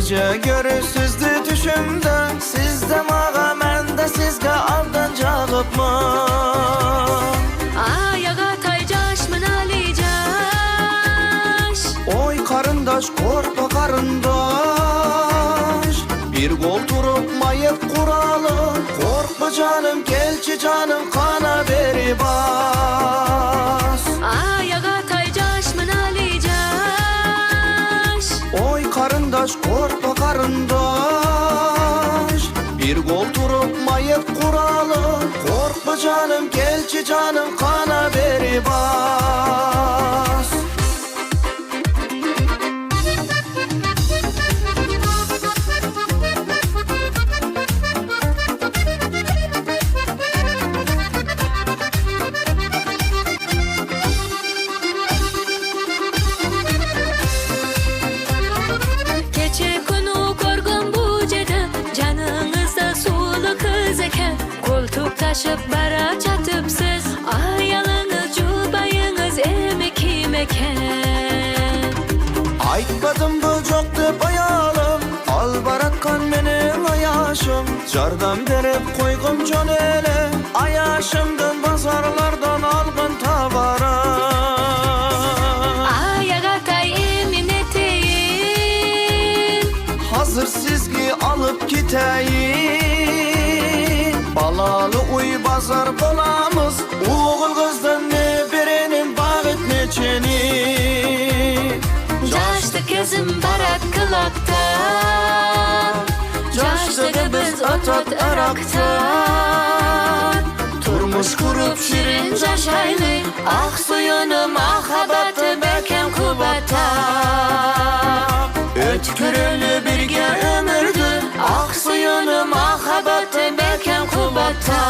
Gece görürsüzdü düşümde, sizde mağa mende sizge aldancağıpmı? Ayağa taycaşmın alicaş. Oy karındaş korkma karındaş, bir gol turup mayıp kuralı. Korkma canım gelçi canım kana beri bas. Ayağa taycaşmın alicaş. Oy karındaş korkma karındaş, bir gol turup mayıp kuralı. Korkma canım gelçi canım kana beri bas. Keçe konu korgun bu cede, canınızda sulu kız eken. Koltuk taşıp bara çatıpsız, ayalınız cubayınız emi kim eken? Aytmadım bu çok dep ayalım, al baratkan menin ayaşım. Jardan berip koygum jon ele, ayaşımdan bazarlardan algın tavara. Ayağa tay emin eteyin, Hazır sizgi alıp giteyim. Balalı uy bazar bolamız, oğul kızdan ne birinin bağıt neçeni. Caştı gözüm barat kılakta, caştı biz otot Irak'ta. Turmuş kurup şirin caşaylı, ah suyunu mahabatı bekem kubata. Ötkürülü birge ömürdü, Ah suyunu mahabatı bekem kubata.